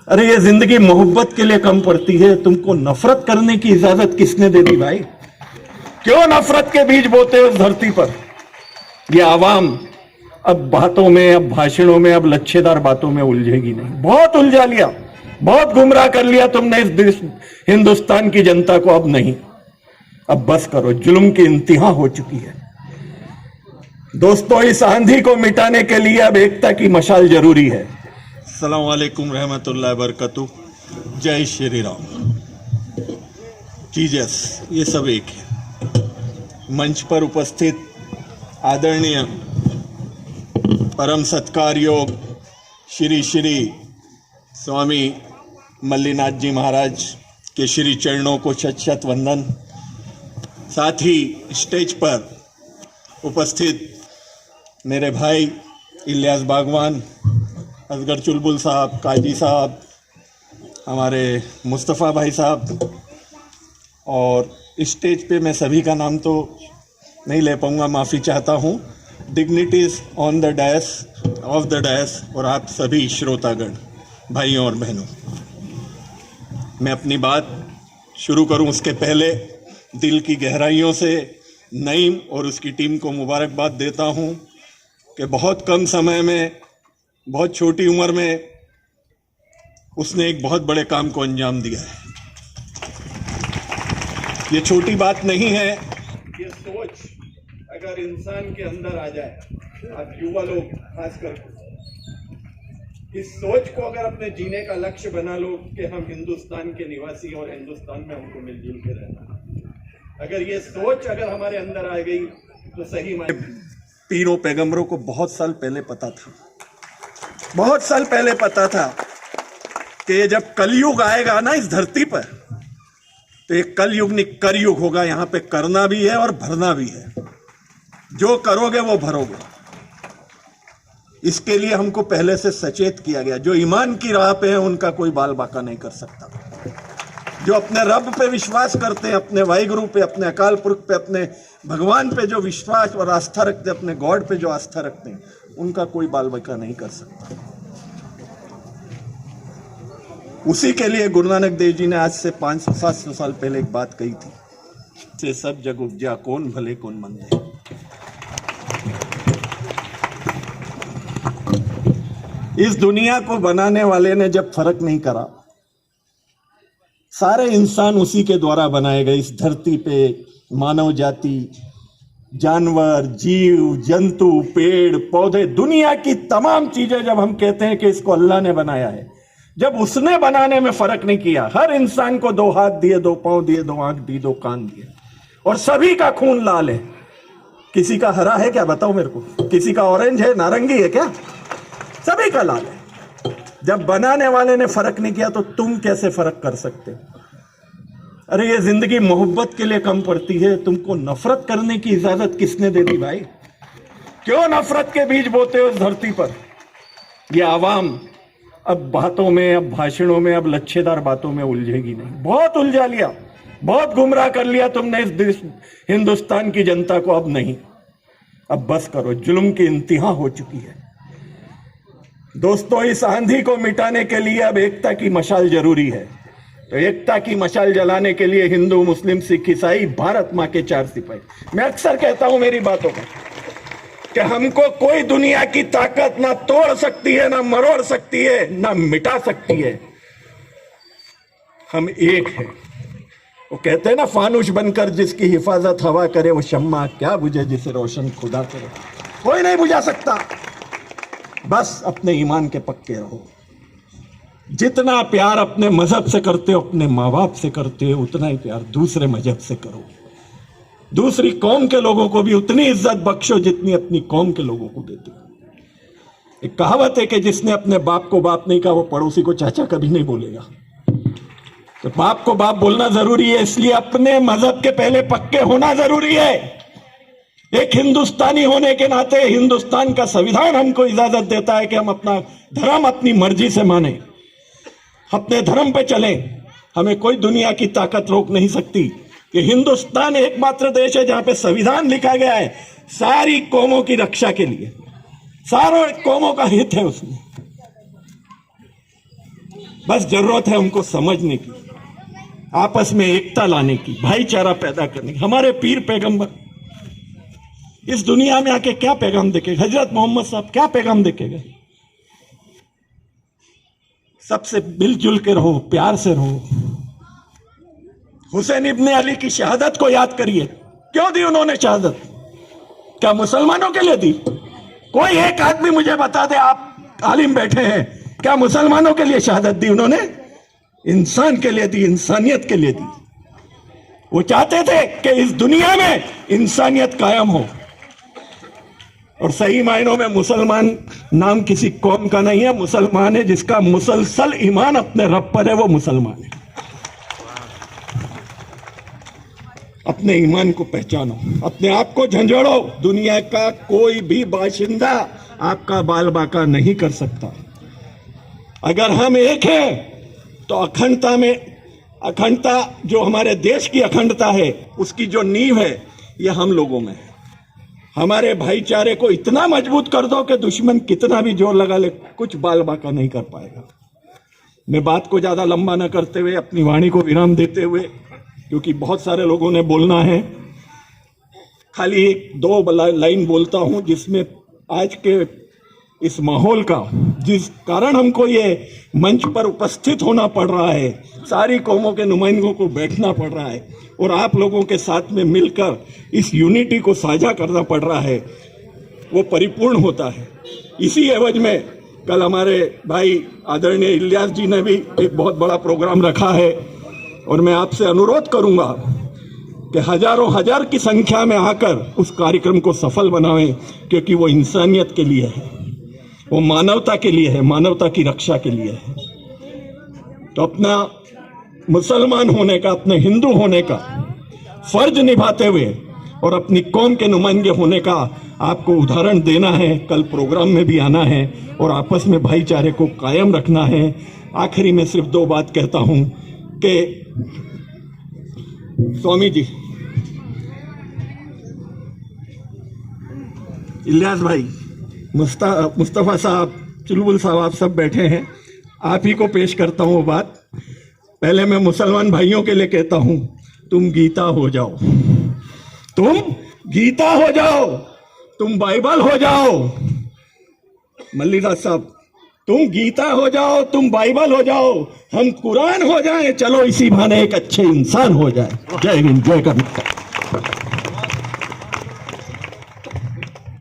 अरे ये जिंदगी मोहब्बत के लिए कम पड़ती है, तुमको नफरत करने की इजाजत किसने दे दी भाई? क्यों नफरत के बीज बोते हो इस धरती पर? ये आवाम अब बातों में, अब भाषणों में, अब लच्छेदार बातों में उलझेगी नहीं। बहुत उलझा लिया, बहुत गुमराह कर लिया तुमने इस हिंदुस्तान की जनता को। अब नहीं, अब बस करो, जुल्म की इंतहा हो चुकी है। दोस्तों, इस आंधी को मिटाने के लिए अब एकता की मशाल जरूरी है। अस्सलाम वालेकुम रहमतुल्लाहि बरकतुह। जय श्री राम। जीजस, ये सब एक है। मंच पर उपस्थित आदरणीय परम सत्कार योग श्री श्री स्वामी मल्लीनाथ जी महाराज के श्री चरणों को शत शत वंदन। साथ ही स्टेज पर उपस्थित मेरे भाई इलियास बागवान, असगर चुलबुल साहब, काजी साहब, हमारे मुस्तफ़ा भाई साहब, और स्टेज पे मैं सभी का नाम तो नहीं ले पाऊंगा, माफ़ी चाहता हूँ। Dignities on the dash, of the dash, और आप सभी श्रोतागण भाइयों और बहनों, मैं अपनी बात शुरू करूं उसके पहले दिल की गहराइयों से नईम और उसकी टीम को मुबारकबाद देता हूं कि बहुत कम समय में, बहुत छोटी उम्र में उसने एक बहुत बड़े काम को अंजाम दिया है। ये छोटी बात नहीं है। ये सोच अगर इंसान के अंदर आ जाए, आप युवा लोग खासकर, इस सोच को अगर अपने जीने का लक्ष्य बना लो कि हम हिंदुस्तान के निवासी और हिंदुस्तान में हमको मिलजुल के रहना, अगर ये सोच अगर हमारे अंदर आ गई तो सही पीरों पैगंबरों को बहुत साल पहले पता था, बहुत साल पहले पता था कि ये जब कलयुग आएगा ना इस धरती पर, तो ये कलयुग नहीं करयुग होगा। यहां पे करना भी है और भरना भी है। जो करोगे वो भरोगे। इसके लिए हमको पहले से सचेत किया गया। जो ईमान की राह पे है उनका कोई बाल बाका नहीं कर सकता। जो अपने रब पे विश्वास करते हैं, अपने वाहिगुरु पे, अपने अकाल पुरख पे, अपने भगवान पे जो विश्वास और आस्था रखते हैं, अपने गॉड पे जो आस्था रखते हैं, उनका कोई बाल बाका नहीं कर सकता। उसी के लिए गुरु नानक देव जी ने आज से 500-700 साल पहले एक बात कही थी, से सब जग उपजा, कौन भले कौन मंदे। इस दुनिया को बनाने वाले ने जब फर्क नहीं करा, सारे इंसान उसी के द्वारा बनाए गए। इस धरती पे मानव जाति, जानवर, जीव जंतु, पेड़ पौधे, दुनिया की तमाम चीजें जब हम कहते हैं कि इसको अल्लाह ने बनाया है, जब उसने बनाने में फर्क नहीं किया, हर इंसान को 2 हाथ दिए, 2 पांव दिए, 2 आंख दी, 2 कान दिए, और सभी का खून लाल है। किसी का हरा है क्या, बताओ मेरे को? किसी का ऑरेंज है, नारंगी है क्या? सभी का लाल है। जब बनाने वाले ने फर्क नहीं किया तो तुम कैसे फर्क कर सकते हो? अरे ये जिंदगी मोहब्बत के लिए कम पड़ती है, तुमको नफरत करने की इजाजत किसने दे दी भाई? क्यों नफरत के बीज बोते हो इस धरती पर? ये आवाम अब बातों में, अब भाषणों में, अब लच्छेदार बातों में उलझेगी नहीं। बहुत उलझा लिया, बहुत गुमराह कर लिया तुमने इस हिंदुस्तान की जनता को। अब नहीं, अब बस करो, जुल्म की इंतहा हो चुकी है। दोस्तों, इस आंधी को मिटाने के लिए अब एकता की मशाल जरूरी है। तो एकता की मशाल जलाने के लिए हिंदू, मुस्लिम, सिख, ईसाई, भारत मां के 4 सिपाही। मैं अक्सर कहता हूं मेरी बातों में कि हमको कोई दुनिया की ताकत ना तोड़ सकती है, ना मरोड़ सकती है, ना मिटा सकती है। हम एक हैं। वो कहते हैं ना, फानुश बनकर जिसकी हिफाजत हवा करे, वो शम्मा क्या बुझे जिसे रोशन खुदा करे। कोई नहीं बुझा सकता। बस अपने ईमान के पक्के रहो। जितना प्यार अपने मजहब से करते हो, अपने माँ बाप से करते हो, उतना ही प्यार दूसरे मजहब से करो। दूसरी कौम के लोगों को भी उतनी इज्जत बख्शो जितनी अपनी कौम के लोगों को देते हो। एक कहावत है कि जिसने अपने बाप को बाप नहीं कहा, वो पड़ोसी को चाचा कभी नहीं बोलेगा। तो बाप को बाप बोलना जरूरी है, इसलिए अपने मजहब के पहले पक्के होना जरूरी है। एक हिंदुस्तानी होने के नाते हिंदुस्तान का संविधान हमको इजाजत देता है कि हम अपना धर्म अपनी मर्जी से माने, अपने धर्म पे चलें। हमें कोई दुनिया की ताकत रोक नहीं सकती। कि हिंदुस्तान एकमात्र देश है जहां पे संविधान लिखा गया है सारी कौमों की रक्षा के लिए, सारों कौमों का हित है उसमें। बस जरूरत है उनको समझने की, आपस में एकता लाने की, भाईचारा पैदा करने की। हमारे पीर पैगंबर इस दुनिया में आके क्या पैगाम देके, हजरत मोहम्मद साहब क्या पैगाम देके गए? सबसे मिलजुल के रहो, प्यार से रहो। हुसैन इब्ने अली की शहादत को याद करिए, क्यों दी उन्होंने शहादत? क्या मुसलमानों के लिए दी? कोई एक आदमी मुझे बता दे, आप आलिम बैठे हैं, क्या मुसलमानों के लिए शहादत दी उन्होंने? इंसान के लिए दी, इंसानियत के लिए दी। वो चाहते थे कि इस दुनिया में इंसानियत कायम हो। और सही मायनों में मुसलमान नाम किसी कौम का नहीं है, मुसलमान है जिसका मुसलसल ईमान अपने रब पर है, वो मुसलमान है। अपने ईमान को पहचानो, अपने आप को झंझोड़ो। दुनिया का कोई भी बाशिंदा आपका बाल बाका नहीं कर सकता। अगर हम एक हैं तो अखंडता जो हमारे देश की अखंडता है, उसकी जो नींव है, ये हम लोगों में है। हमारे भाईचारे को इतना मजबूत कर दो कि दुश्मन कितना भी जोर लगा ले, कुछ बाल बाका नहीं कर पाएगा। मैं बात को ज्यादा लंबा न करते हुए, अपनी वाणी को विराम देते हुए, क्योंकि बहुत सारे लोगों ने बोलना है, खाली एक दो लाइन बोलता हूं, जिसमें आज के इस माहौल का, जिस कारण हमको ये मंच पर उपस्थित होना पड़ रहा है, सारी कौमों के नुमाइंदों को बैठना पड़ रहा है और आप लोगों के साथ में मिलकर इस यूनिटी को साझा करना पड़ रहा है, वो परिपूर्ण होता है। इसी एवज में कल हमारे भाई आदरणीय इलियास जी ने भी एक बहुत बड़ा प्रोग्राम रखा है और मैं आपसे अनुरोध करूंगा कि हजारों हजार की संख्या में आकर उस कार्यक्रम को सफल बनावें, क्योंकि वो इंसानियत के लिए है, वो मानवता के लिए है, मानवता की रक्षा के लिए है। तो अपना मुसलमान होने का, अपने हिंदू होने का फर्ज निभाते हुए और अपनी कौम के नुमाइंदे होने का आपको उदाहरण देना है, कल प्रोग्राम में भी आना है और आपस में भाईचारे को कायम रखना है। आखिरी में सिर्फ दो बात कहता हूं कि स्वामी जी, इलियास भाई, मुस्तफा साहब, चुलबुल साहब, आप सब बैठे हैं, आप ही को पेश करता हूं वो बात। पहले मैं मुसलमान भाइयों के लिए कहता हूं, तुम गीता हो जाओ, तुम गीता हो जाओ, तुम बाइबल हो जाओ। मल्लिका साहब, तुम गीता हो जाओ, तुम बाइबल हो जाओ, हम कुरान हो जाएं, चलो इसी बहाने एक अच्छे इंसान हो जाए। जय हिंद, जय कर्नाटक।